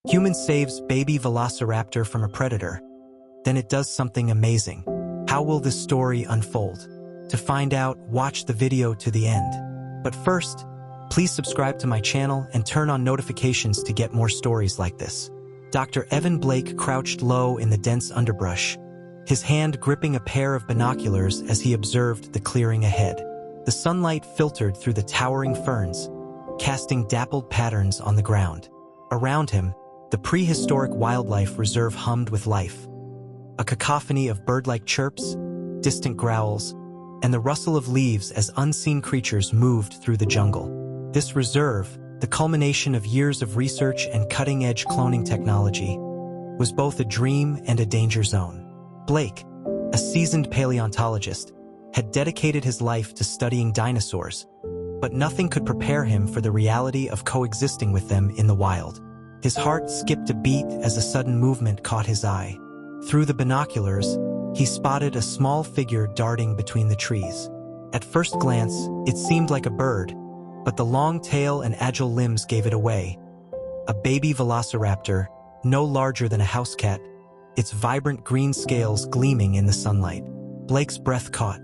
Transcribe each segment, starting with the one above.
Human saves baby Velociraptor from a predator. Then it does something amazing. How will this story unfold? To find out, watch the video to the end. But first, please subscribe to my channel and turn on notifications to get more stories like this. Dr. Evan Blake crouched low in the dense underbrush, his hand gripping a pair of binoculars as he observed the clearing ahead. The sunlight filtered through the towering ferns, casting dappled patterns on the ground. Around him, the prehistoric wildlife reserve hummed with life. A cacophony of bird-like chirps, distant growls, and the rustle of leaves as unseen creatures moved through the jungle. This reserve, the culmination of years of research and cutting-edge cloning technology, was both a dream and a danger zone. Blake, a seasoned paleontologist, had dedicated his life to studying dinosaurs, but nothing could prepare him for the reality of coexisting with them in the wild. His heart skipped a beat as a sudden movement caught his eye. Through the binoculars, he spotted a small figure darting between the trees. At first glance, it seemed like a bird, but the long tail and agile limbs gave it away. A baby velociraptor, no larger than a house cat, its vibrant green scales gleaming in the sunlight. Blake's breath caught.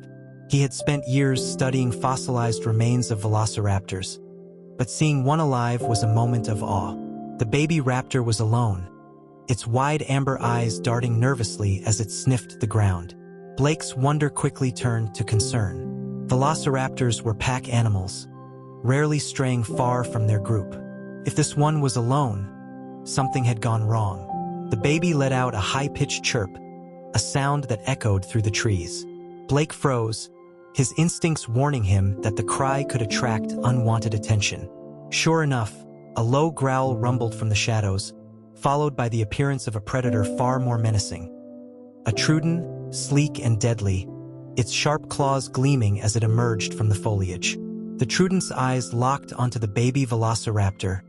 He had spent years studying fossilized remains of velociraptors, but seeing one alive was a moment of awe. The baby raptor was alone, its wide amber eyes darting nervously as it sniffed the ground. Blake's wonder quickly turned to concern. Velociraptors were pack animals, rarely straying far from their group. If this one was alone, something had gone wrong. The baby let out a high-pitched chirp, a sound that echoed through the trees. Blake froze, his instincts warning him that the cry could attract unwanted attention. Sure enough, a low growl rumbled from the shadows, followed by the appearance of a predator far more menacing. A trudon, sleek and deadly, its sharp claws gleaming as it emerged from the foliage. The trudon's eyes locked onto the baby velociraptor,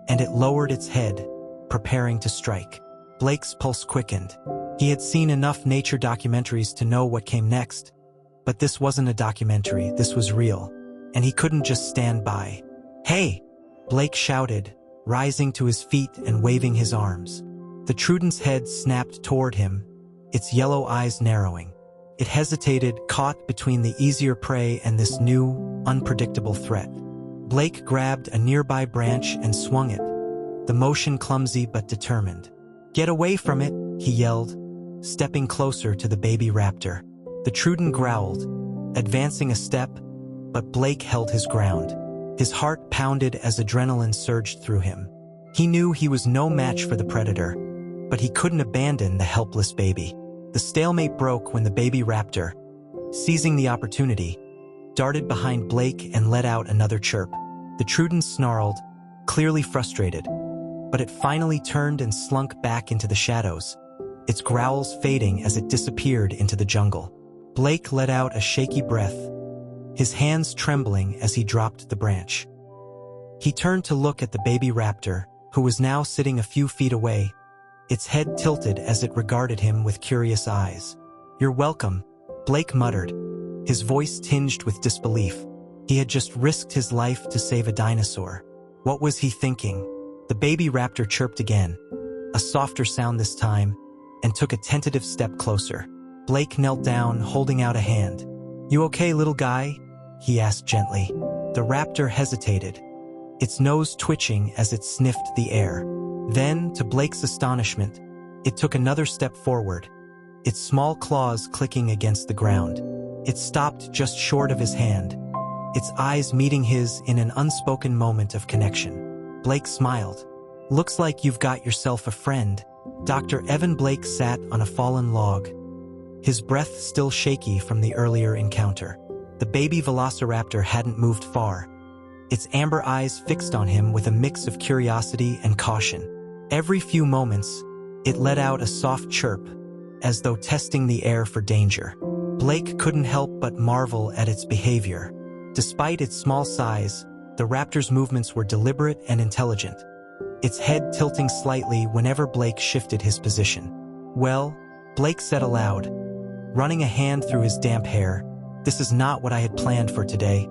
and it lowered its head, preparing to strike. Blake's pulse quickened. He had seen enough nature documentaries to know what came next, but this wasn't a documentary, this was real, and he couldn't just stand by. "Hey!" Blake shouted, rising to his feet and waving his arms. The trudon's head snapped toward him, its yellow eyes narrowing. It hesitated, caught between the easier prey and this new, unpredictable threat. Blake grabbed a nearby branch and swung it, the motion clumsy but determined. "Get away from it," he yelled, stepping closer to the baby raptor. The trudon growled, advancing a step, but Blake held his ground. His heart pounded as adrenaline surged through him. He knew he was no match for the predator, but he couldn't abandon the helpless baby. The stalemate broke when the baby raptor, seizing the opportunity, darted behind Blake and let out another chirp. The trudon snarled, clearly frustrated, but it finally turned and slunk back into the shadows, its growls fading as it disappeared into the jungle. Blake let out a shaky breath, his hands trembling as he dropped the branch. He turned to look at the baby raptor, who was now sitting a few feet away, its head tilted as it regarded him with curious eyes. "You're welcome," Blake muttered, his voice tinged with disbelief. He had just risked his life to save a dinosaur. What was he thinking? The baby raptor chirped again, a softer sound this time, and took a tentative step closer. Blake knelt down, holding out a hand. "You okay, little guy?" he asked gently. The raptor hesitated, its nose twitching as it sniffed the air. Then, to Blake's astonishment, it took another step forward, its small claws clicking against the ground. It stopped just short of his hand, its eyes meeting his in an unspoken moment of connection. Blake smiled. "Looks like you've got yourself a friend." Dr. Evan Blake sat on a fallen log, his breath still shaky from the earlier encounter. The baby velociraptor hadn't moved far, its amber eyes fixed on him with a mix of curiosity and caution. Every few moments, it let out a soft chirp, as though testing the air for danger. Blake couldn't help but marvel at its behavior. Despite its small size, the raptor's movements were deliberate and intelligent, its head tilting slightly whenever Blake shifted his position. "Well," Blake said aloud, running a hand through his damp hair, "this is not what I had planned for today."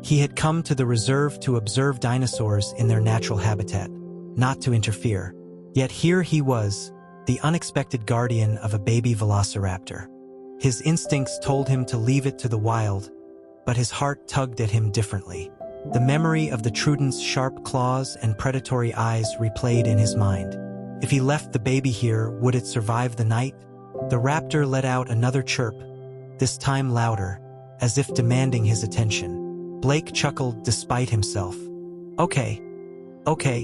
He had come to the reserve to observe dinosaurs in their natural habitat, not to interfere. Yet here he was, the unexpected guardian of a baby velociraptor. His instincts told him to leave it to the wild, but his heart tugged at him differently. The memory of the Trudent's sharp claws and predatory eyes replayed in his mind. If he left the baby here, would it survive the night? The raptor let out another chirp, this time louder, as if demanding his attention. Blake chuckled despite himself. Okay,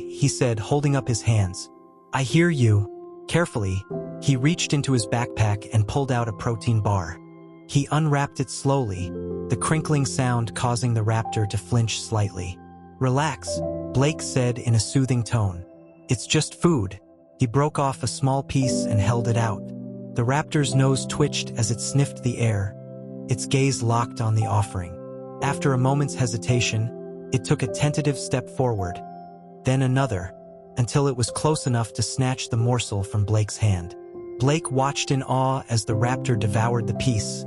he said, holding up his hands. I hear you. Carefully, he reached into his backpack and pulled out a protein bar. He unwrapped it slowly, the crinkling sound causing the raptor to flinch slightly. Relax, Blake said in a soothing tone. It's just food. He broke off a small piece and held it out. The raptor's nose twitched as it sniffed the air, its gaze locked on the offering. After a moment's hesitation, it took a tentative step forward, then another, until it was close enough to snatch the morsel from Blake's hand. Blake watched in awe as the raptor devoured the piece,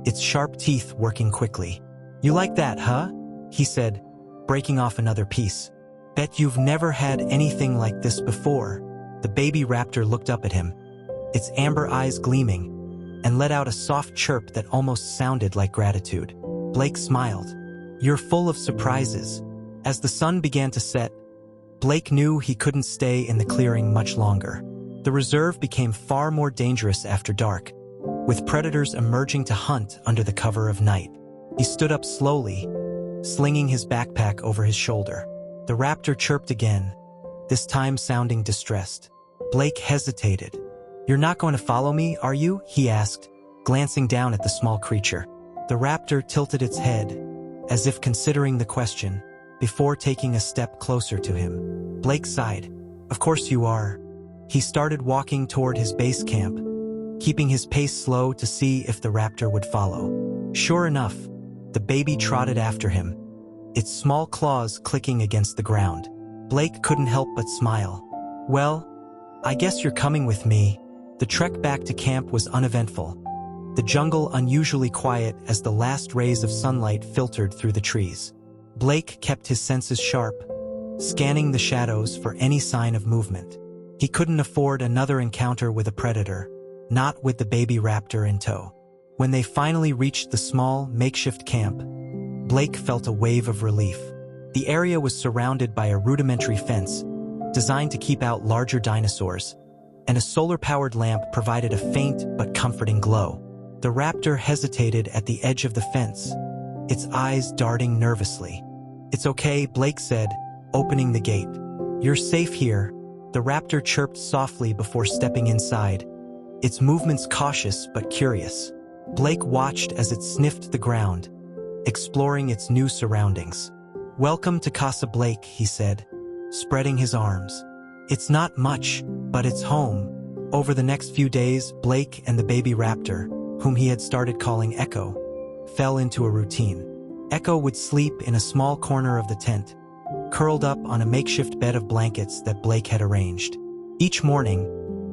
its sharp teeth working quickly. You like that, huh? He said, breaking off another piece. Bet you've never had anything like this before. The baby raptor looked up at him, its amber eyes gleaming, and let out a soft chirp that almost sounded like gratitude. Blake smiled. You're full of surprises. As the sun began to set, Blake knew he couldn't stay in the clearing much longer. The reserve became far more dangerous after dark, with predators emerging to hunt under the cover of night. He stood up slowly, slinging his backpack over his shoulder. The raptor chirped again, this time sounding distressed. Blake hesitated. You're not going to follow me, are you? He asked, glancing down at the small creature. The raptor tilted its head, as if considering the question, before taking a step closer to him. Blake sighed. Of course you are. He started walking toward his base camp, keeping his pace slow to see if the raptor would follow. Sure enough, the baby trotted after him, its small claws clicking against the ground. Blake couldn't help but smile. Well, I guess you're coming with me. The trek back to camp was uneventful, the jungle unusually quiet as the last rays of sunlight filtered through the trees. Blake kept his senses sharp, scanning the shadows for any sign of movement. He couldn't afford another encounter with a predator, not with the baby raptor in tow. When they finally reached the small, makeshift camp, Blake felt a wave of relief. The area was surrounded by a rudimentary fence, designed to keep out larger dinosaurs, and a solar-powered lamp provided a faint but comforting glow. The raptor hesitated at the edge of the fence, its eyes darting nervously. It's okay, Blake said, opening the gate. You're safe here. The raptor chirped softly before stepping inside, its movements cautious but curious. Blake watched as it sniffed the ground, exploring its new surroundings. Welcome to Casa Blake, he said, spreading his arms. It's not much, but it's home. Over the next few days, Blake and the baby raptor, whom he had started calling Echo, fell into a routine. Echo would sleep in a small corner of the tent, curled up on a makeshift bed of blankets that Blake had arranged. Each morning,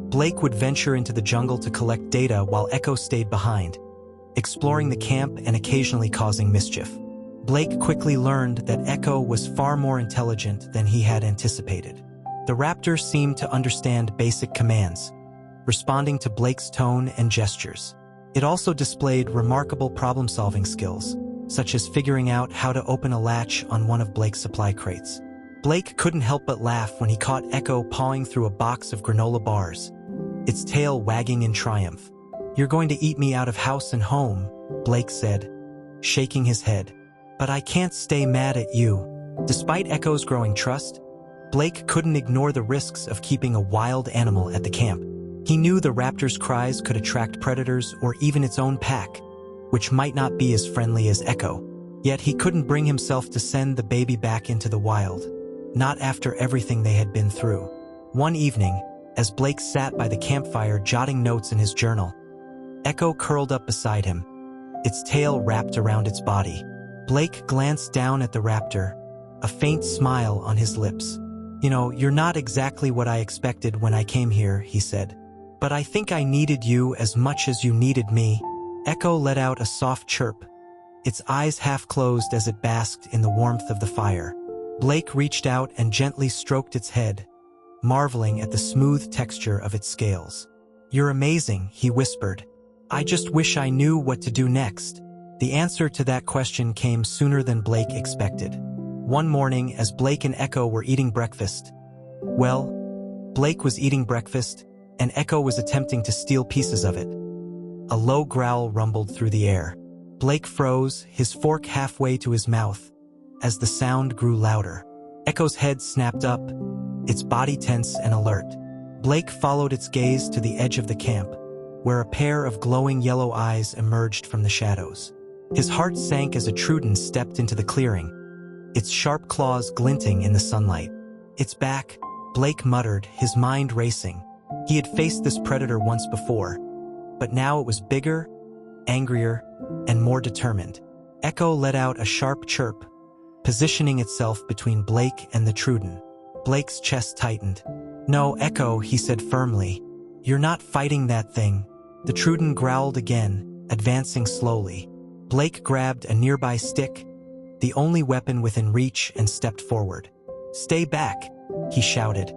Blake would venture into the jungle to collect data while Echo stayed behind, exploring the camp and occasionally causing mischief. Blake quickly learned that Echo was far more intelligent than he had anticipated. The raptor seemed to understand basic commands, responding to Blake's tone and gestures. It also displayed remarkable problem-solving skills, such as figuring out how to open a latch on one of Blake's supply crates. Blake couldn't help but laugh when he caught Echo pawing through a box of granola bars, its tail wagging in triumph. You're going to eat me out of house and home, Blake said, shaking his head. But I can't stay mad at you. Despite Echo's growing trust, Blake couldn't ignore the risks of keeping a wild animal at the camp. He knew the raptor's cries could attract predators or even its own pack, which might not be as friendly as Echo. Yet he couldn't bring himself to send the baby back into the wild, not after everything they had been through. One evening, as Blake sat by the campfire jotting notes in his journal, Echo curled up beside him, its tail wrapped around its body. Blake glanced down at the raptor, a faint smile on his lips. You know, you're not exactly what I expected when I came here, he said. But I think I needed you as much as you needed me. Echo let out a soft chirp, its eyes half closed as it basked in the warmth of the fire. Blake reached out and gently stroked its head, marveling at the smooth texture of its scales. "You're amazing," he whispered. "I just wish I knew what to do next." The answer to that question came sooner than Blake expected. One morning, as Blake and Echo were eating breakfast, Blake was eating breakfast, and Echo was attempting to steal pieces of it. A low growl rumbled through the air. Blake froze, his fork halfway to his mouth, as the sound grew louder. Echo's head snapped up, its body tense and alert. Blake followed its gaze to the edge of the camp, where a pair of glowing yellow eyes emerged from the shadows. His heart sank as a Truden stepped into the clearing, its sharp claws glinting in the sunlight. "It's back," Blake muttered, his mind racing. He had faced this predator once before, but now it was bigger, angrier, and more determined. Echo let out a sharp chirp, positioning itself between Blake and the Truden. Blake's chest tightened. "No, Echo," he said firmly. "You're not fighting that thing." The Truden growled again, advancing slowly. Blake grabbed a nearby stick, the only weapon within reach, and stepped forward. "Stay back," he shouted,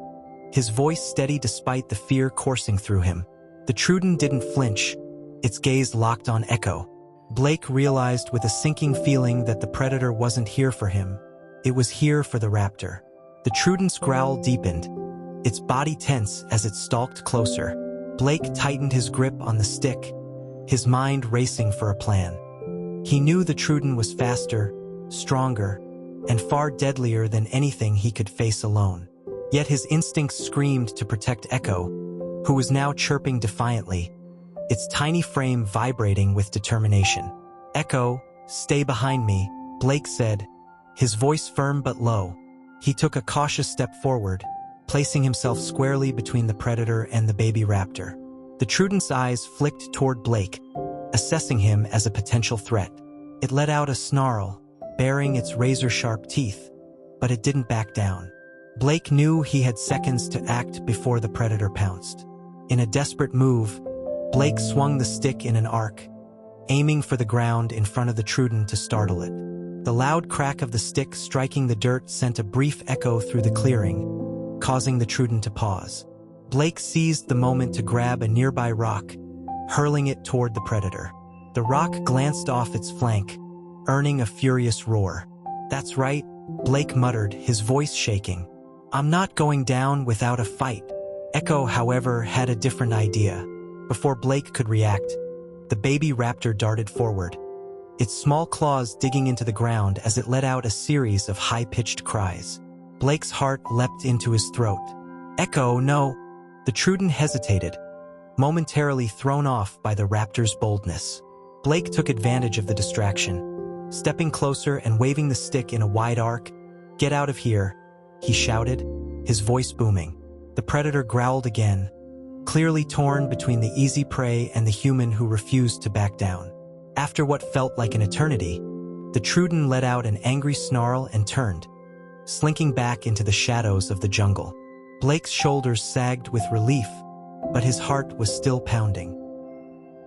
his voice steady despite the fear coursing through him. The Truden didn't flinch, its gaze locked on Echo. Blake realized with a sinking feeling that the predator wasn't here for him. It was here for the raptor. The Truden's growl deepened, its body tense as it stalked closer. Blake tightened his grip on the stick, his mind racing for a plan. He knew the Truden was faster, stronger, and far deadlier than anything he could face alone. Yet his instincts screamed to protect Echo, who was now chirping defiantly, its tiny frame vibrating with determination. "Echo, stay behind me," Blake said, his voice firm but low. He took a cautious step forward, placing himself squarely between the predator and the baby raptor. The Truden's eyes flicked toward Blake, assessing him as a potential threat. It let out a snarl, baring its razor-sharp teeth, but it didn't back down. Blake knew he had seconds to act before the predator pounced. In a desperate move, Blake swung the stick in an arc, aiming for the ground in front of the Truden to startle it. The loud crack of the stick striking the dirt sent a brief echo through the clearing, causing the Truden to pause. Blake seized the moment to grab a nearby rock, hurling it toward the predator. The rock glanced off its flank, earning a furious roar. "That's right," Blake muttered, his voice shaking. "I'm not going down without a fight." Echo, however, had a different idea. Before Blake could react, the baby raptor darted forward, its small claws digging into the ground as it let out a series of high-pitched cries. Blake's heart leapt into his throat. "Echo, no!" The Truden hesitated, momentarily thrown off by the raptor's boldness. Blake took advantage of the distraction, stepping closer and waving the stick in a wide arc. "Get out of here," he shouted, his voice booming. The predator growled again, clearly torn between the easy prey and the human who refused to back down. After what felt like an eternity, the Truden let out an angry snarl and turned, slinking back into the shadows of the jungle. Blake's shoulders sagged with relief, but his heart was still pounding.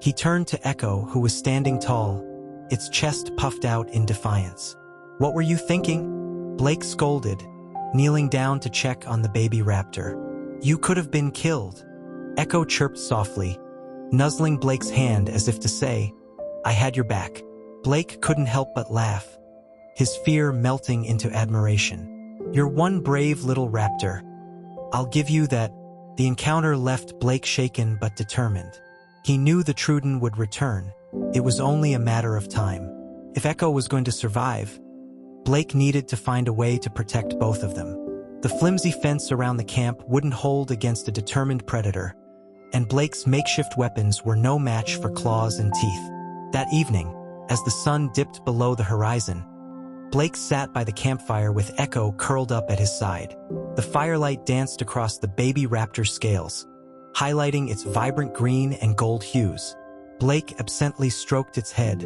He turned to Echo, who was standing tall, its chest puffed out in defiance. "What were you thinking?" Blake scolded, kneeling down to check on the baby raptor. "You could have been killed." Echo chirped softly, nuzzling Blake's hand as if to say, "I had your back." Blake couldn't help but laugh, his fear melting into admiration. "You're one brave little raptor. I'll give you that." The encounter left Blake shaken but determined. He knew the Truden would return. It was only a matter of time. If Echo was going to survive, Blake needed to find a way to protect both of them. The flimsy fence around the camp wouldn't hold against a determined predator, and Blake's makeshift weapons were no match for claws and teeth. That evening, as the sun dipped below the horizon, Blake sat by the campfire with Echo curled up at his side. The firelight danced across the baby raptor's scales, highlighting its vibrant green and gold hues. Blake absently stroked its head,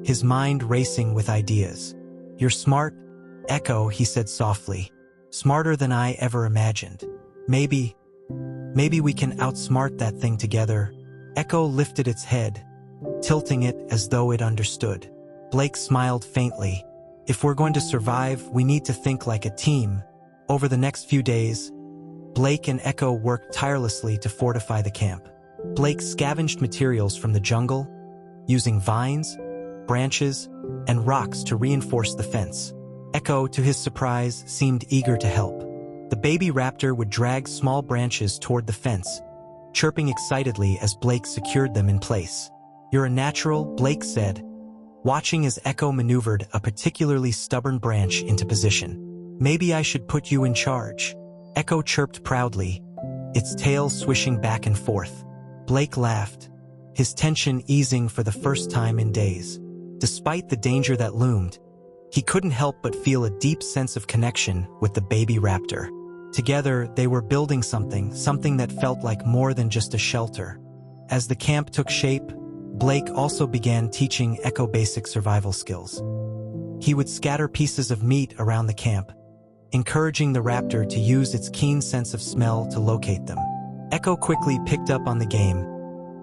his mind racing with ideas. "You're smart, Echo," he said softly. "Smarter than I ever imagined. Maybe we can outsmart that thing together." Echo lifted its head, tilting it as though it understood. Blake smiled faintly. "If we're going to survive, we need to think like a team." Over the next few days, Blake and Echo worked tirelessly to fortify the camp. Blake scavenged materials from the jungle, using vines, branches, and rocks to reinforce the fence. Echo, to his surprise, seemed eager to help. The baby raptor would drag small branches toward the fence, chirping excitedly as Blake secured them in place. "You're a natural," Blake said, watching as Echo maneuvered a particularly stubborn branch into position. "Maybe I should put you in charge." Echo chirped proudly, its tail swishing back and forth. Blake laughed, his tension easing for the first time in days. Despite the danger that loomed, he couldn't help but feel a deep sense of connection with the baby raptor. Together, they were building something that felt like more than just a shelter. As the camp took shape, Blake also began teaching Echo basic survival skills. He would scatter pieces of meat around the camp, encouraging the raptor to use its keen sense of smell to locate them. Echo quickly picked up on the game,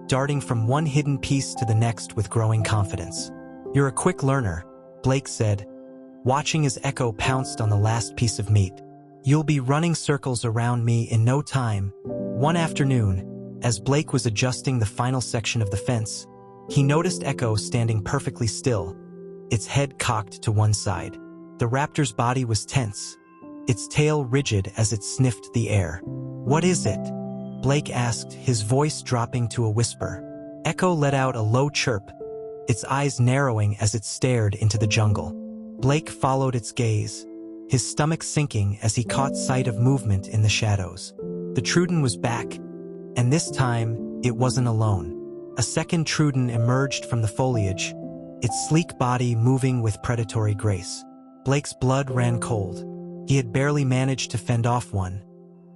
darting from one hidden piece to the next with growing confidence. "You're a quick learner," Blake said, watching as Echo pounced on the last piece of meat. "You'll be running circles around me in no time." One afternoon, as Blake was adjusting the final section of the fence, he noticed Echo standing perfectly still, its head cocked to one side. The raptor's body was tense, its tail rigid as it sniffed the air. "What is it?" Blake asked, his voice dropping to a whisper. Echo let out a low chirp, its eyes narrowing as it stared into the jungle. Blake followed its gaze, his stomach sinking as he caught sight of movement in the shadows. The Truden was back, and this time, it wasn't alone. A second Truden emerged from the foliage, its sleek body moving with predatory grace. Blake's blood ran cold. He had barely managed to fend off one.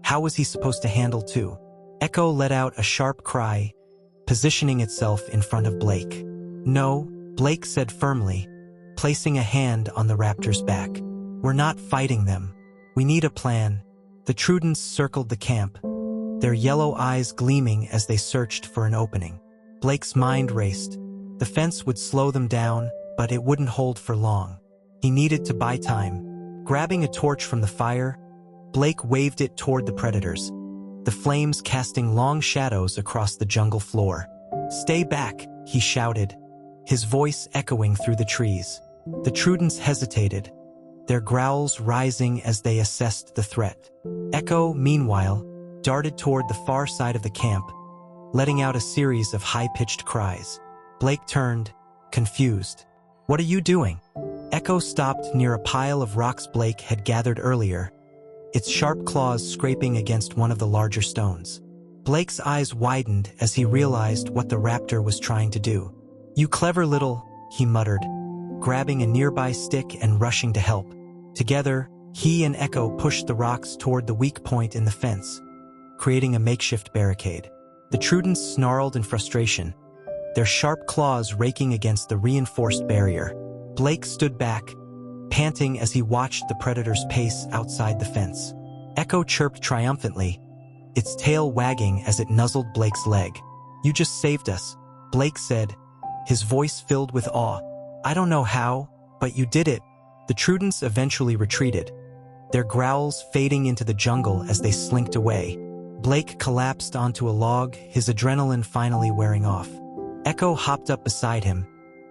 How was he supposed to handle two? Echo let out a sharp cry, positioning itself in front of Blake. "No," Blake said firmly, placing a hand on the raptor's back. "We're not fighting them. We need a plan." The Trudens circled the camp, their yellow eyes gleaming as they searched for an opening. Blake's mind raced. The fence would slow them down, but it wouldn't hold for long. He needed to buy time. Grabbing a torch from the fire, Blake waved it toward the predators, the flames casting long shadows across the jungle floor. "Stay back," he shouted, his voice echoing through the trees. The Trudens hesitated, their growls rising as they assessed the threat. Echo, meanwhile, darted toward the far side of the camp, letting out a series of high-pitched cries. Blake turned, confused. "What are you doing?" Echo stopped near a pile of rocks Blake had gathered earlier, its sharp claws scraping against one of the larger stones. Blake's eyes widened as he realized what the raptor was trying to do. "You clever little," he muttered, grabbing a nearby stick and rushing to help. Together, he and Echo pushed the rocks toward the weak point in the fence, creating a makeshift barricade. The Trudens snarled in frustration, their sharp claws raking against the reinforced barrier. Blake stood back, panting as he watched the predator's pace outside the fence. Echo chirped triumphantly, its tail wagging as it nuzzled Blake's leg. "You just saved us," Blake said, his voice filled with awe. "I don't know how, but you did it." The Trudens eventually retreated, their growls fading into the jungle as they slinked away. Blake collapsed onto a log, his adrenaline finally wearing off. Echo hopped up beside him,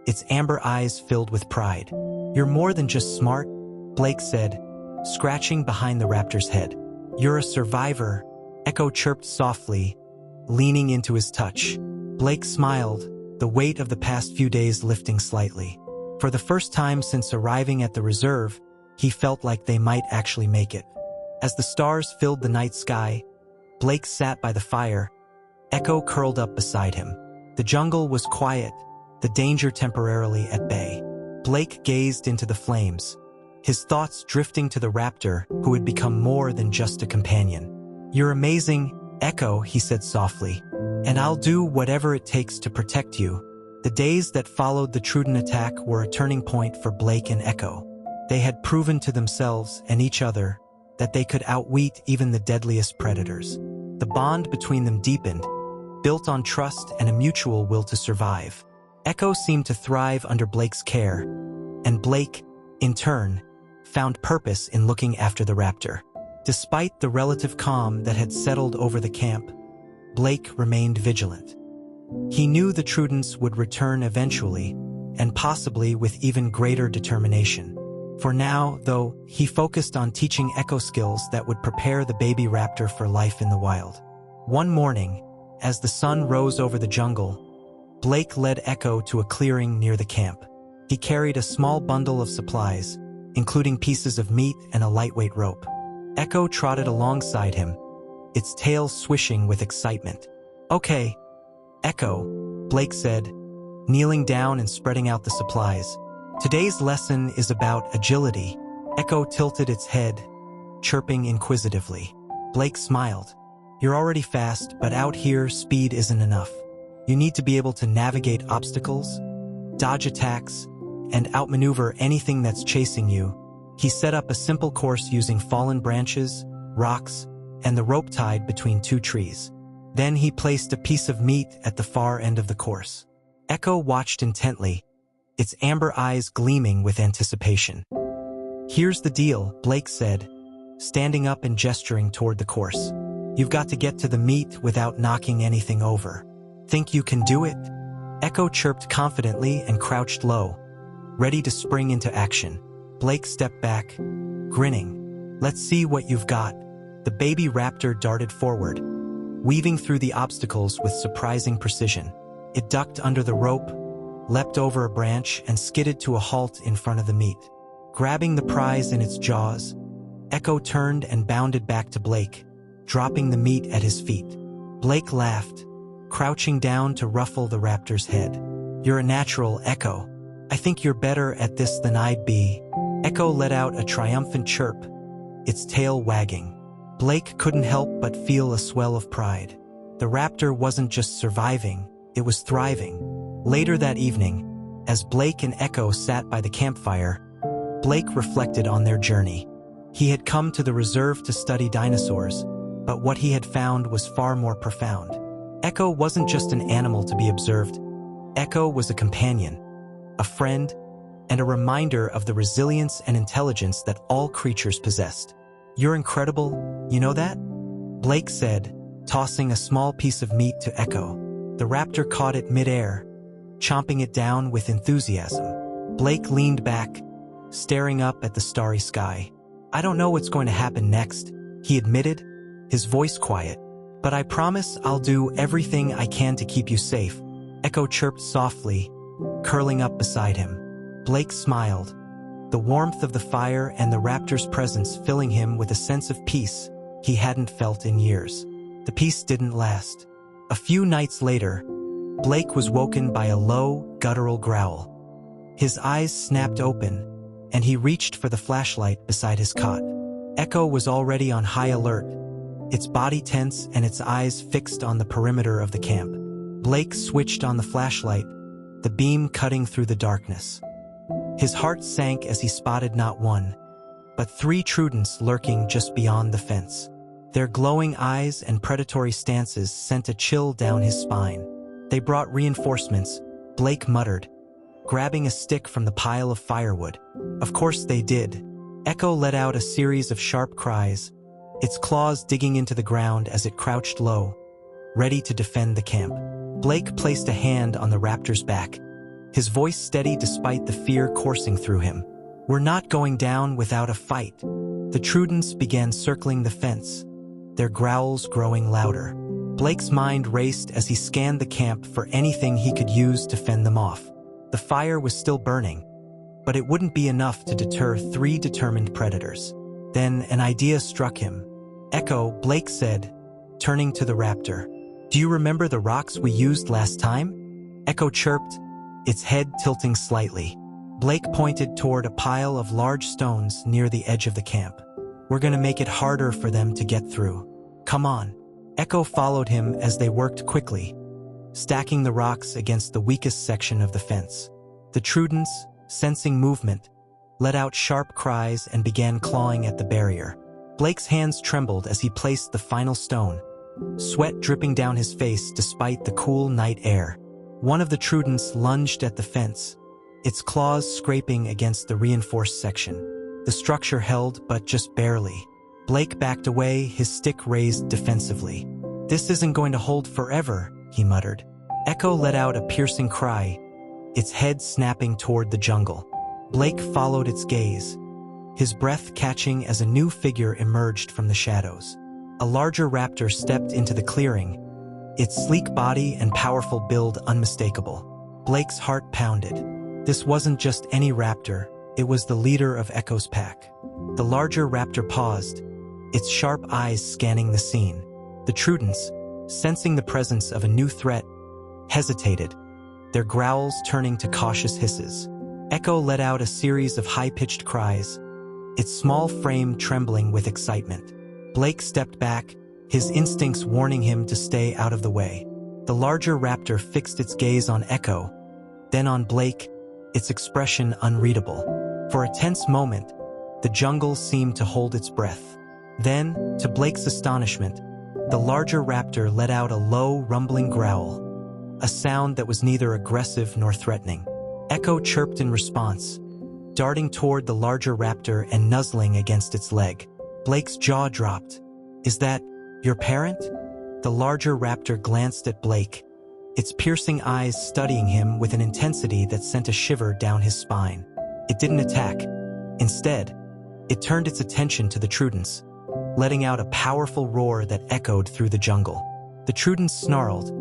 its amber eyes filled with pride. "You're more than just smart," Blake said, scratching behind the raptor's head. "You're a survivor," Echo chirped softly, leaning into his touch. Blake smiled, the weight of the past few days lifting slightly. For the first time since arriving at the reserve, he felt like they might actually make it. As the stars filled the night sky, Blake sat by the fire, Echo curled up beside him. The jungle was quiet, the danger temporarily at bay. Blake gazed into the flames, his thoughts drifting to the raptor who had become more than just a companion. "You're amazing, Echo," he said softly, "and I'll do whatever it takes to protect you." The days that followed the Truden attack were a turning point for Blake and Echo. They had proven to themselves and each other that they could outwit even the deadliest predators. The bond between them deepened, built on trust and a mutual will to survive. Echo seemed to thrive under Blake's care, and Blake, in turn, found purpose in looking after the raptor. Despite the relative calm that had settled over the camp, Blake remained vigilant. He knew the Trudents would return eventually, and possibly with even greater determination. For now, though, he focused on teaching Echo skills that would prepare the baby raptor for life in the wild. One morning, as the sun rose over the jungle, Blake led Echo to a clearing near the camp. He carried a small bundle of supplies, including pieces of meat and a lightweight rope. Echo trotted alongside him, its tail swishing with excitement. "Okay, Echo," Blake said, kneeling down and spreading out the supplies. "Today's lesson is about agility." Echo tilted its head, chirping inquisitively. Blake smiled. "You're already fast, but out here, speed isn't enough. You need to be able to navigate obstacles, dodge attacks, and outmaneuver anything that's chasing you." He set up a simple course using fallen branches, rocks, and the rope tied between two trees. Then he placed a piece of meat at the far end of the course. Echo watched intently, its amber eyes gleaming with anticipation. "Here's the deal," Blake said, standing up and gesturing toward the course. "You've got to get to the meat without knocking anything over. Think you can do it?" Echo chirped confidently and crouched low, ready to spring into action. Blake stepped back, grinning. "Let's see what you've got." The baby raptor darted forward, weaving through the obstacles with surprising precision. It ducked under the rope, leapt over a branch, and skidded to a halt in front of the meat. Grabbing the prize in its jaws, Echo turned and bounded back to Blake, dropping the meat at his feet. Blake laughed, crouching down to ruffle the raptor's head. "You're a natural, Echo. I think you're better at this than I'd be." Echo let out a triumphant chirp, its tail wagging. Blake couldn't help but feel a swell of pride. The raptor wasn't just surviving, it was thriving. Later that evening, as Blake and Echo sat by the campfire, Blake reflected on their journey. He had come to the reserve to study dinosaurs, but what he had found was far more profound. Echo wasn't just an animal to be observed. Echo was a companion, a friend, and a reminder of the resilience and intelligence that all creatures possessed. "You're incredible, you know that?" Blake said, tossing a small piece of meat to Echo. The raptor caught it midair, chomping it down with enthusiasm. Blake leaned back, staring up at the starry sky. "I don't know what's going to happen next," he admitted, his voice quiet. "But I promise I'll do everything I can to keep you safe." Echo chirped softly, curling up beside him. Blake smiled, the warmth of the fire and the raptor's presence filling him with a sense of peace he hadn't felt in years. The peace didn't last. A few nights later, Blake was woken by a low, guttural growl. His eyes snapped open, and he reached for the flashlight beside his cot. Echo was already on high alert, its body tense and its eyes fixed on the perimeter of the camp. Blake switched on the flashlight, the beam cutting through the darkness. His heart sank as he spotted not one, but 3 Trudents lurking just beyond the fence. Their glowing eyes and predatory stances sent a chill down his spine. "They brought reinforcements," Blake muttered, grabbing a stick from the pile of firewood. "Of course they did." Echo let out a series of sharp cries, its claws digging into the ground as it crouched low, ready to defend the camp. Blake placed a hand on the raptor's back, his voice steady despite the fear coursing through him. "We're not going down without a fight." The Trudents began circling the fence, their growls growing louder. Blake's mind raced as he scanned the camp for anything he could use to fend them off. The fire was still burning, but it wouldn't be enough to deter 3 determined predators. Then an idea struck him. "Echo," Blake said, turning to the raptor. "Do you remember the rocks we used last time?" Echo chirped, its head tilting slightly. Blake pointed toward a pile of large stones near the edge of the camp. "We're gonna make it harder for them to get through. Come on." Echo followed him as they worked quickly, stacking the rocks against the weakest section of the fence. The Trudents, sensing movement, let out sharp cries and began clawing at the barrier. Blake's hands trembled as he placed the final stone, sweat dripping down his face despite the cool night air. One of the Trudents lunged at the fence, its claws scraping against the reinforced section. The structure held, but just barely. Blake backed away, his stick raised defensively. "This isn't going to hold forever," he muttered. Echo let out a piercing cry, its head snapping toward the jungle. Blake followed its gaze, his breath catching as a new figure emerged from the shadows. A larger raptor stepped into the clearing, its sleek body and powerful build unmistakable. Blake's heart pounded. This wasn't just any raptor, it was the leader of Echo's pack. The larger raptor paused, its sharp eyes scanning the scene. The Trudents, sensing the presence of a new threat, hesitated, their growls turning to cautious hisses. Echo let out a series of high-pitched cries, its small frame trembling with excitement. Blake stepped back, his instincts warning him to stay out of the way. The larger raptor fixed its gaze on Echo, then on Blake, its expression unreadable. For a tense moment, the jungle seemed to hold its breath. Then, to Blake's astonishment, the larger raptor let out a low, rumbling growl, a sound that was neither aggressive nor threatening. Echo chirped in response, darting toward the larger raptor and nuzzling against its leg. Blake's jaw dropped. "Is that your parent?" The larger raptor glanced at Blake, its piercing eyes studying him with an intensity that sent a shiver down his spine. It didn't attack. Instead, it turned its attention to the Trudents, letting out a powerful roar that echoed through the jungle. The Trudents snarled,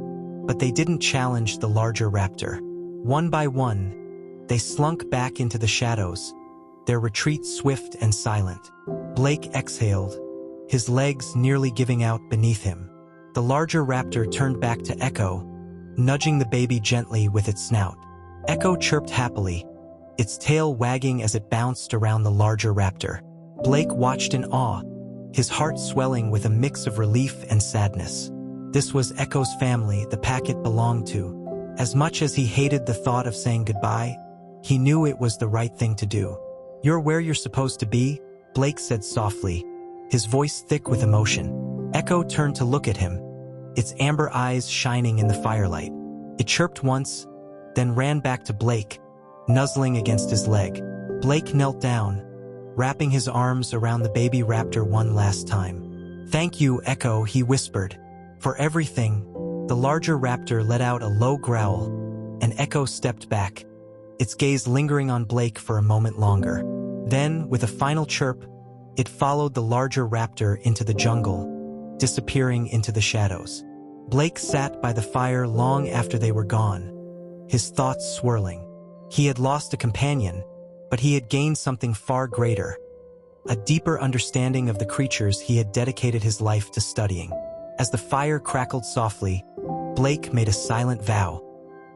but they didn't challenge the larger raptor. One by one, they slunk back into the shadows, their retreat swift and silent. Blake exhaled, his legs nearly giving out beneath him. The larger raptor turned back to Echo, nudging the baby gently with its snout. Echo chirped happily, its tail wagging as it bounced around the larger raptor. Blake watched in awe, his heart swelling with a mix of relief and sadness. This was Echo's family, the pack it belonged to. As much as he hated the thought of saying goodbye, he knew it was the right thing to do. "You're where you're supposed to be," Blake said softly, his voice thick with emotion. Echo turned to look at him, its amber eyes shining in the firelight. It chirped once, then ran back to Blake, nuzzling against his leg. Blake knelt down, wrapping his arms around the baby raptor one last time. "Thank you, Echo," he whispered, "for everything." The larger raptor let out a low growl, and Echo stepped back, its gaze lingering on Blake for a moment longer. Then, with a final chirp, it followed the larger raptor into the jungle, disappearing into the shadows. Blake sat by the fire long after they were gone, his thoughts swirling. He had lost a companion, but he had gained something far greater, a deeper understanding of the creatures he had dedicated his life to studying. As the fire crackled softly, Blake made a silent vow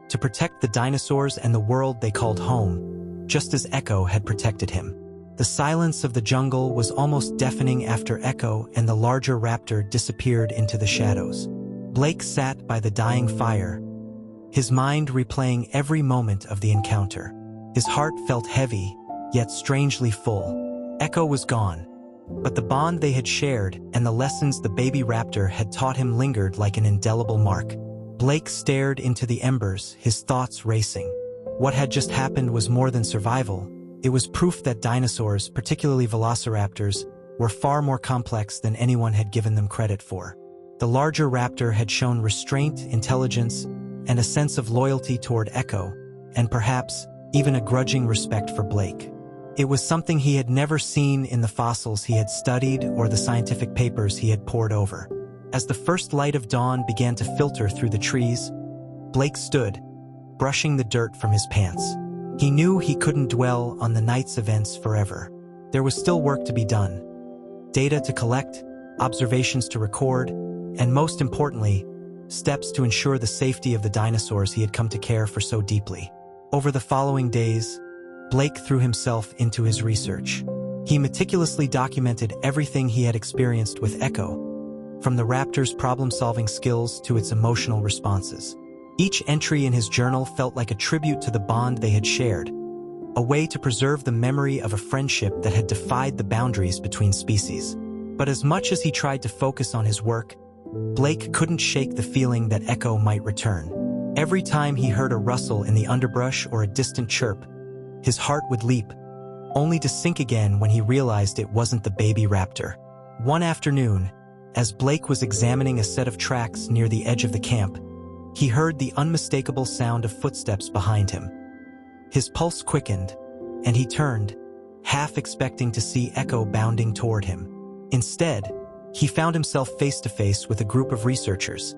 to protect the dinosaurs and the world they called home, just as Echo had protected him. The silence of the jungle was almost deafening after Echo and the larger raptor disappeared into the shadows. Blake sat by the dying fire, his mind replaying every moment of the encounter. His heart felt heavy, yet strangely full. Echo was gone, but the bond they had shared and the lessons the baby raptor had taught him lingered like an indelible mark. Blake stared into the embers, his thoughts racing. What had just happened was more than survival. It was proof that dinosaurs, particularly velociraptors, were far more complex than anyone had given them credit for. The larger raptor had shown restraint, intelligence, and a sense of loyalty toward Echo, and perhaps even a grudging respect for Blake. It was something he had never seen in the fossils he had studied or the scientific papers he had pored over. As the first light of dawn began to filter through the trees, Blake stood, brushing the dirt from his pants. He knew he couldn't dwell on the night's events forever. There was still work to be done. Data to collect, observations to record, and most importantly, steps to ensure the safety of the dinosaurs he had come to care for so deeply. Over the following days, Blake threw himself into his research. He meticulously documented everything he had experienced with Echo, from the raptor's problem-solving skills to its emotional responses. Each entry in his journal felt like a tribute to the bond they had shared, a way to preserve the memory of a friendship that had defied the boundaries between species. But as much as he tried to focus on his work, Blake couldn't shake the feeling that Echo might return. Every time he heard a rustle in the underbrush or a distant chirp, his heart would leap, only to sink again when he realized it wasn't the baby raptor. One afternoon, as Blake was examining a set of tracks near the edge of the camp, he heard the unmistakable sound of footsteps behind him. His pulse quickened, and he turned, half expecting to see Echo bounding toward him. Instead, he found himself face to face with a group of researchers,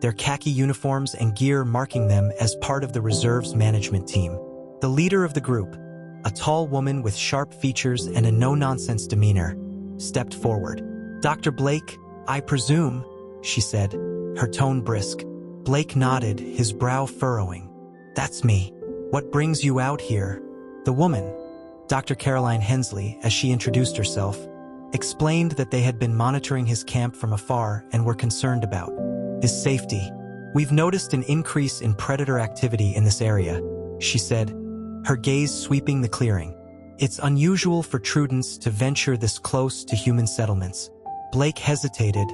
their khaki uniforms and gear marking them as part of the reserve's management team. The leader of the group, a tall woman with sharp features and a no-nonsense demeanor, stepped forward. "Dr. Blake, I presume," she said, her tone brisk. Blake nodded, his brow furrowing. "That's me. What brings you out here?" The woman, Dr. Caroline Hensley, as she introduced herself, explained that they had been monitoring his camp from afar and were concerned about his safety. "We've noticed an increase in predator activity in this area," she said, her gaze sweeping the clearing. "It's unusual for Trudens to venture this close to human settlements." Blake hesitated,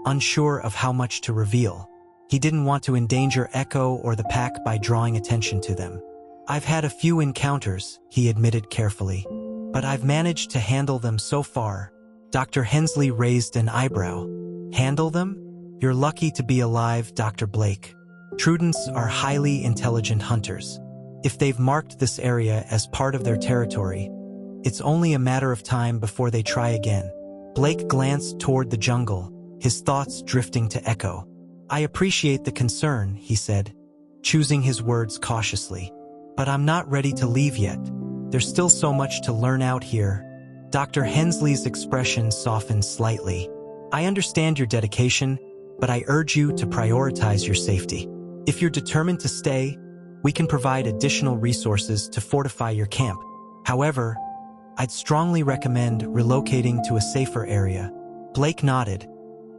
unsure of how much to reveal. He didn't want to endanger Echo or the pack by drawing attention to them. "I've had a few encounters," he admitted carefully, "but I've managed to handle them so far." Dr. Hensley raised an eyebrow. "Handle them? You're lucky to be alive, Dr. Blake. Trudens are highly intelligent hunters. If they've marked this area as part of their territory, it's only a matter of time before they try again." Blake glanced toward the jungle, his thoughts drifting to Echo. "I appreciate the concern," he said, choosing his words cautiously. "But I'm not ready to leave yet. There's still so much to learn out here." Dr. Hensley's expression softened slightly. "I understand your dedication, but I urge you to prioritize your safety. If you're determined to stay, we can provide additional resources to fortify your camp. However, I'd strongly recommend relocating to a safer area." Blake nodded,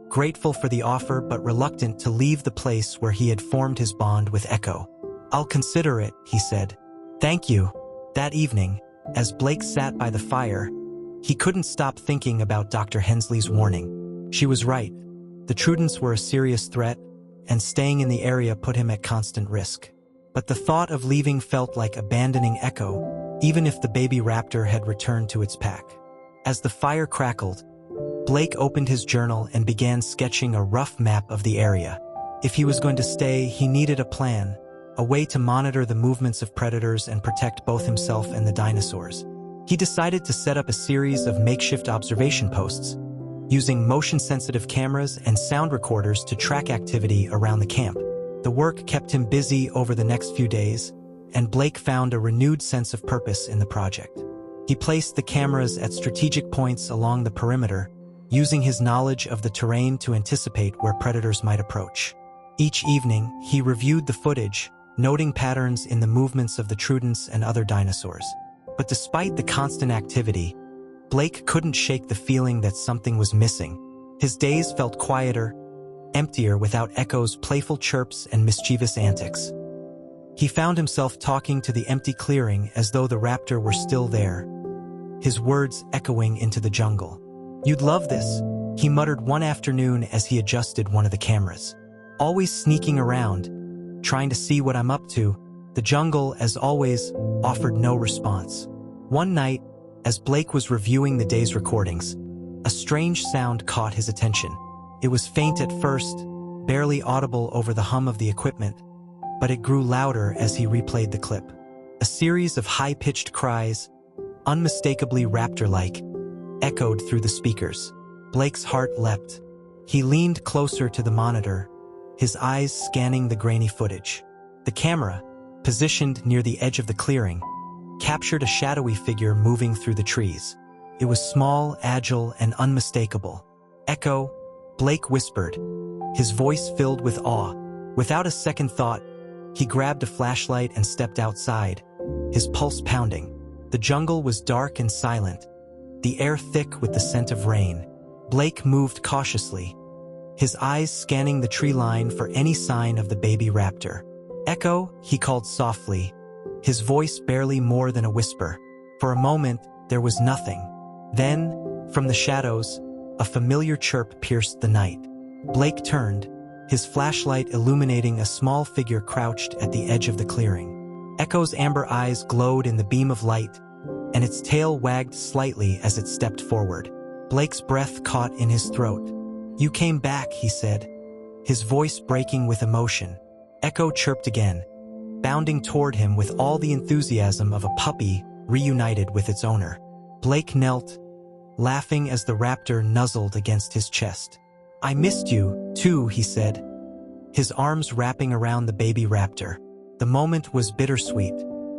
grateful for the offer but reluctant to leave the place where he had formed his bond with Echo. "I'll consider it," he said. "Thank you." That evening, as Blake sat by the fire, he couldn't stop thinking about Dr. Hensley's warning. She was right. The Trudens were a serious threat, and staying in the area put him at constant risk. But the thought of leaving felt like abandoning Echo, even if the baby raptor had returned to its pack. As the fire crackled, Blake opened his journal and began sketching a rough map of the area. If he was going to stay, he needed a plan, a way to monitor the movements of predators and protect both himself and the dinosaurs. He decided to set up a series of makeshift observation posts, using motion-sensitive cameras and sound recorders to track activity around the camp. The work kept him busy over the next few days, and Blake found a renewed sense of purpose in the project. He placed the cameras at strategic points along the perimeter, using his knowledge of the terrain to anticipate where predators might approach. Each evening, he reviewed the footage, noting patterns in the movements of the Trudens and other dinosaurs. But despite the constant activity, Blake couldn't shake the feeling that something was missing. His days felt quieter, emptier without Echo's playful chirps and mischievous antics. He found himself talking to the empty clearing as though the raptor were still there, his words echoing into the jungle. "You'd love this," he muttered one afternoon as he adjusted one of the cameras. "Always sneaking around, trying to see what I'm up to." The jungle, as always, offered no response. One night, as Blake was reviewing the day's recordings, a strange sound caught his attention. It was faint at first, barely audible over the hum of the equipment, but it grew louder as he replayed the clip. A series of high-pitched cries, unmistakably raptor-like, echoed through the speakers. Blake's heart leapt. He leaned closer to the monitor, his eyes scanning the grainy footage. The camera, positioned near the edge of the clearing, captured a shadowy figure moving through the trees. It was small, agile, and unmistakable. "Echo," Blake whispered, his voice filled with awe. Without a second thought, he grabbed a flashlight and stepped outside, his pulse pounding. The jungle was dark and silent, the air thick with the scent of rain. Blake moved cautiously, his eyes scanning the tree line for any sign of the baby raptor. "Echo," he called softly, his voice barely more than a whisper. For a moment, there was nothing. Then, from the shadows, a familiar chirp pierced the night. Blake turned, his flashlight illuminating a small figure crouched at the edge of the clearing. Echo's amber eyes glowed in the beam of light, and its tail wagged slightly as it stepped forward. Blake's breath caught in his throat. "You came back," he said, his voice breaking with emotion. Echo chirped again, bounding toward him with all the enthusiasm of a puppy reunited with its owner. Blake knelt, laughing as the raptor nuzzled against his chest. "I missed you, too," he said, his arms wrapping around the baby raptor. The moment was bittersweet.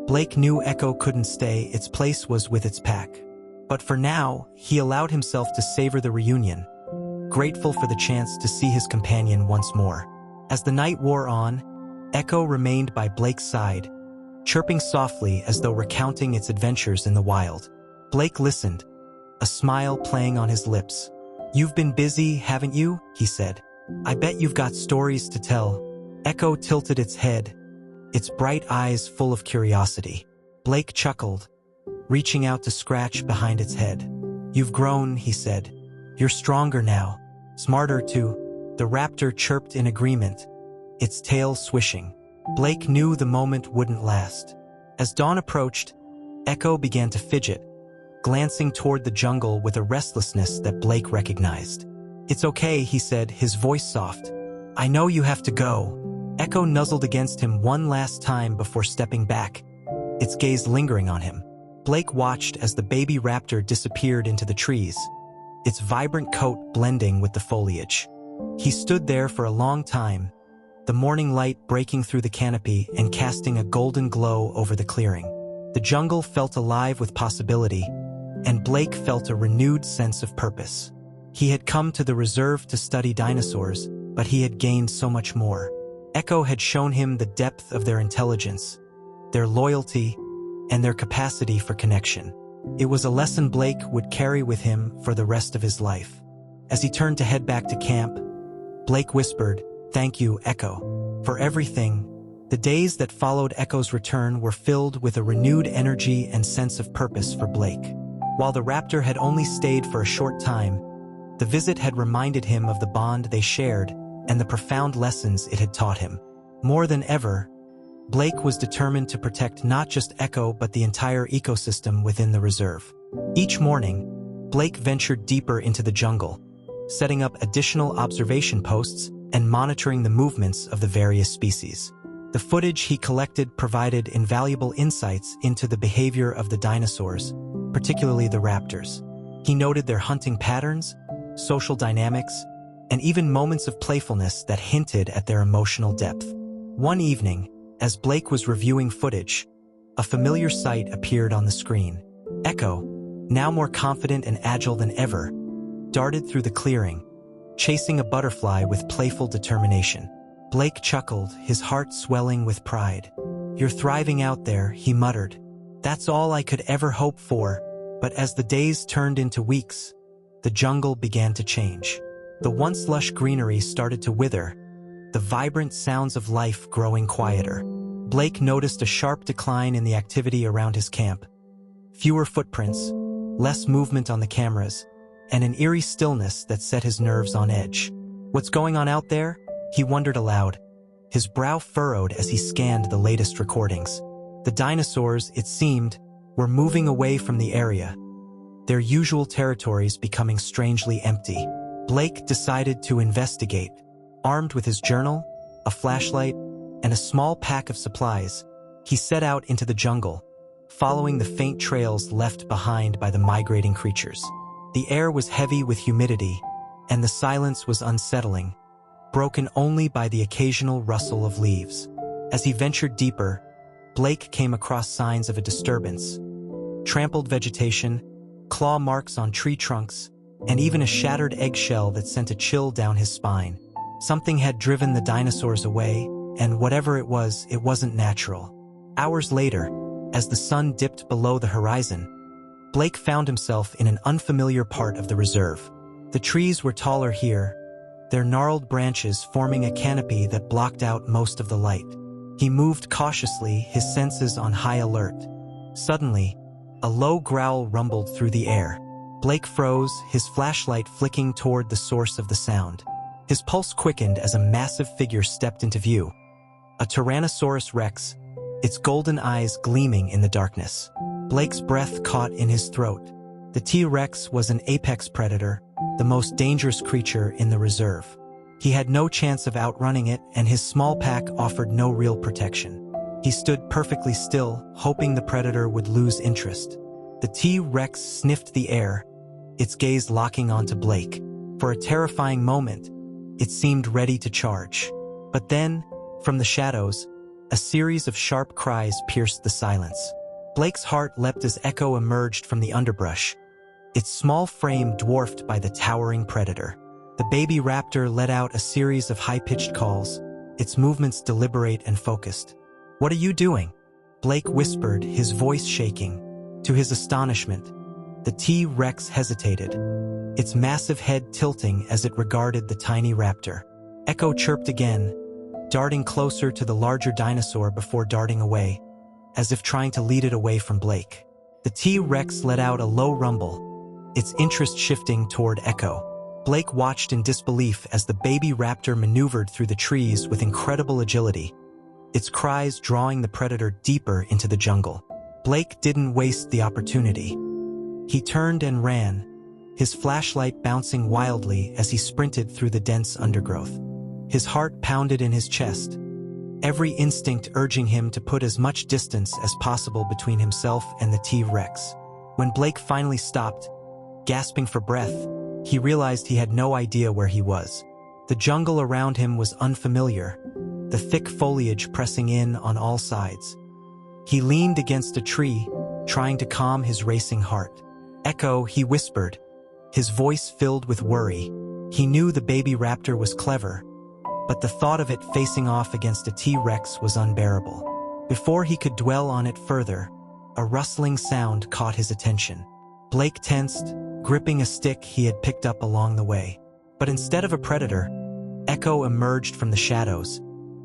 Blake knew Echo couldn't stay, its place was with its pack. But for now, he allowed himself to savor the reunion, grateful for the chance to see his companion once more. As the night wore on, Echo remained by Blake's side, chirping softly as though recounting its adventures in the wild. Blake listened, a smile playing on his lips. "You've been busy, haven't you?" he said. "I bet you've got stories to tell." Echo tilted its head, its bright eyes full of curiosity. Blake chuckled, reaching out to scratch behind its head. "You've grown," he said. "You're stronger now. Smarter, too." The raptor chirped in agreement, its tail swishing. Blake knew the moment wouldn't last. As dawn approached, Echo began to fidget, glancing toward the jungle with a restlessness that Blake recognized. "It's okay," he said, his voice soft. "I know you have to go." Echo nuzzled against him one last time before stepping back, its gaze lingering on him. Blake watched as the baby raptor disappeared into the trees, its vibrant coat blending with the foliage. He stood there for a long time, the morning light breaking through the canopy and casting a golden glow over the clearing. The jungle felt alive with possibility, and Blake felt a renewed sense of purpose. He had come to the reserve to study dinosaurs, but he had gained so much more. Echo had shown him the depth of their intelligence, their loyalty, and their capacity for connection. It was a lesson Blake would carry with him for the rest of his life. As he turned to head back to camp, Blake whispered, "Thank you, Echo, for everything." The days that followed Echo's return were filled with a renewed energy and sense of purpose for Blake. While the raptor had only stayed for a short time, the visit had reminded him of the bond they shared and the profound lessons it had taught him. More than ever, Blake was determined to protect not just Echo but the entire ecosystem within the reserve. Each morning, Blake ventured deeper into the jungle, setting up additional observation posts and monitoring the movements of the various species. The footage he collected provided invaluable insights into the behavior of the dinosaurs, particularly the raptors. He noted their hunting patterns, social dynamics, and even moments of playfulness that hinted at their emotional depth. One evening, as Blake was reviewing footage, a familiar sight appeared on the screen. Echo, now more confident and agile than ever, darted through the clearing, chasing a butterfly with playful determination. Blake chuckled, his heart swelling with pride. "You're thriving out there," he muttered. "That's all I could ever hope for." But as the days turned into weeks, the jungle began to change. The once lush greenery started to wither, the vibrant sounds of life growing quieter. Blake noticed a sharp decline in the activity around his camp. Fewer footprints, less movement on the cameras, and an eerie stillness that set his nerves on edge. "What's going on out there?" he wondered aloud, his brow furrowed as he scanned the latest recordings. The dinosaurs, it seemed, were moving away from the area, their usual territories becoming strangely empty. Blake decided to investigate. Armed with his journal, a flashlight, and a small pack of supplies, he set out into the jungle, following the faint trails left behind by the migrating creatures. The air was heavy with humidity, and the silence was unsettling, broken only by the occasional rustle of leaves. As he ventured deeper, Blake came across signs of a disturbance. Trampled vegetation, claw marks on tree trunks, and even a shattered eggshell that sent a chill down his spine. Something had driven the dinosaurs away, and whatever it wasn't natural. Hours later, as the sun dipped below the horizon, Blake found himself in an unfamiliar part of the reserve. The trees were taller here, their gnarled branches forming a canopy that blocked out most of the light. He moved cautiously, his senses on high alert. Suddenly, a low growl rumbled through the air. Blake froze, his flashlight flicking toward the source of the sound. His pulse quickened as a massive figure stepped into view. A Tyrannosaurus Rex, its golden eyes gleaming in the darkness. Blake's breath caught in his throat. The T-Rex was an apex predator, the most dangerous creature in the reserve. He had no chance of outrunning it, and his small pack offered no real protection. He stood perfectly still, hoping the predator would lose interest. The T-Rex sniffed the air, its gaze locking onto Blake. For a terrifying moment, it seemed ready to charge. But then, from the shadows, a series of sharp cries pierced the silence. Blake's heart leapt as Echo emerged from the underbrush, its small frame dwarfed by the towering predator. The baby raptor let out a series of high-pitched calls, its movements deliberate and focused. "What are you doing?" Blake whispered, his voice shaking. To his astonishment, the T-Rex hesitated, its massive head tilting as it regarded the tiny raptor. Echo chirped again, darting closer to the larger dinosaur before darting away, as if trying to lead it away from Blake. The T-Rex let out a low rumble, its interest shifting toward Echo. Blake watched in disbelief as the baby raptor maneuvered through the trees with incredible agility, its cries drawing the predator deeper into the jungle. Blake didn't waste the opportunity. He turned and ran, his flashlight bouncing wildly as he sprinted through the dense undergrowth. His heart pounded in his chest, every instinct urging him to put as much distance as possible between himself and the T-Rex. When Blake finally stopped, gasping for breath, he realized he had no idea where he was. The jungle around him was unfamiliar, the thick foliage pressing in on all sides. He leaned against a tree, trying to calm his racing heart. "Echo," he whispered, his voice filled with worry. He knew the baby raptor was clever, but the thought of it facing off against a T-Rex was unbearable. Before he could dwell on it further, a rustling sound caught his attention. Blake tensed, gripping a stick he had picked up along the way. But instead of a predator, Echo emerged from the shadows,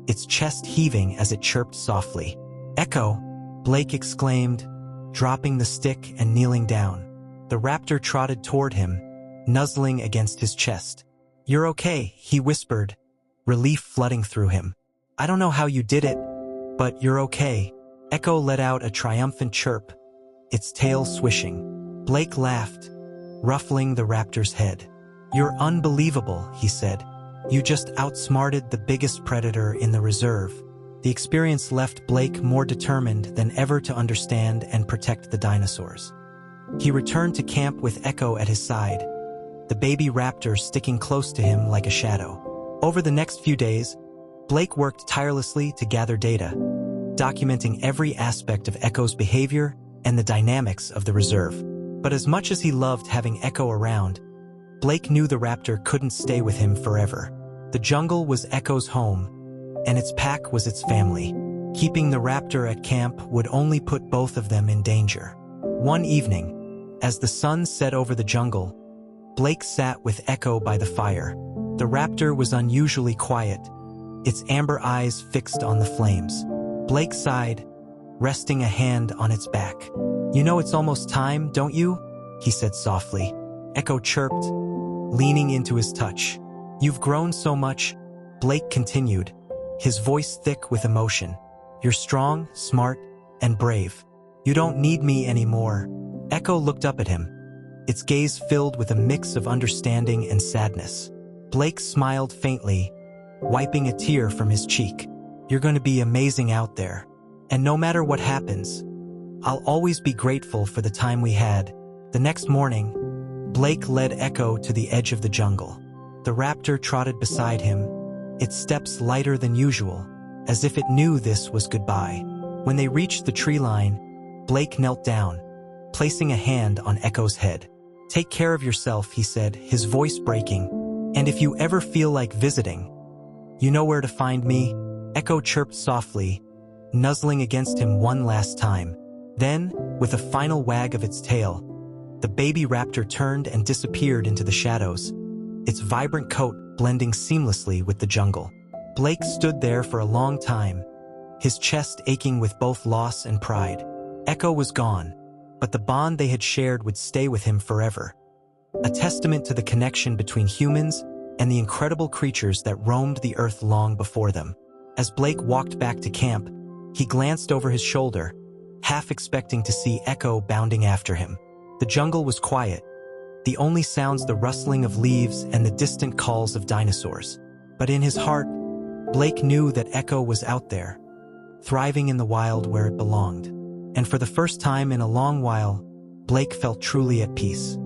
its chest heaving as it chirped softly. "Echo!" Blake exclaimed, dropping the stick and kneeling down. The raptor trotted toward him, nuzzling against his chest. "You're okay," he whispered, relief flooding through him. "I don't know how you did it, but you're okay." Echo let out a triumphant chirp, its tail swishing. Blake laughed, ruffling the raptor's head. "You're unbelievable," he said. "You just outsmarted the biggest predator in the reserve." The experience left Blake more determined than ever to understand and protect the dinosaurs. He returned to camp with Echo at his side, the baby raptor sticking close to him like a shadow. Over the next few days, Blake worked tirelessly to gather data, documenting every aspect of Echo's behavior and the dynamics of the reserve. But as much as he loved having Echo around, Blake knew the raptor couldn't stay with him forever. The jungle was Echo's home, and its pack was its family. Keeping the raptor at camp would only put both of them in danger. One evening, as the sun set over the jungle, Blake sat with Echo by the fire. The raptor was unusually quiet, its amber eyes fixed on the flames. Blake sighed, resting a hand on its back. "You know it's almost time, don't you?" he said softly. Echo chirped, leaning into his touch. "You've grown so much," Blake continued, his voice thick with emotion. "You're strong, smart, and brave. You don't need me anymore." Echo looked up at him, its gaze filled with a mix of understanding and sadness. Blake smiled faintly, wiping a tear from his cheek. "You're going to be amazing out there. And no matter what happens, I'll always be grateful for the time we had." The next morning, Blake led Echo to the edge of the jungle. The raptor trotted beside him, its steps lighter than usual, as if it knew this was goodbye. When they reached the tree line, Blake knelt down, placing a hand on Echo's head. "Take care of yourself," he said, his voice breaking. "And if you ever feel like visiting, you know where to find me." Echo chirped softly, nuzzling against him one last time. Then, with a final wag of its tail, the baby raptor turned and disappeared into the shadows, its vibrant coat blending seamlessly with the jungle. Blake stood there for a long time, his chest aching with both loss and pride. Echo was gone, but the bond they had shared would stay with him forever, a testament to the connection between humans and the incredible creatures that roamed the earth long before them. As Blake walked back to camp, he glanced over his shoulder, half expecting to see Echo bounding after him. The jungle was quiet, the only sounds the rustling of leaves and the distant calls of dinosaurs. But in his heart, Blake knew that Echo was out there, thriving in the wild where it belonged. And for the first time in a long while, Blake felt truly at peace.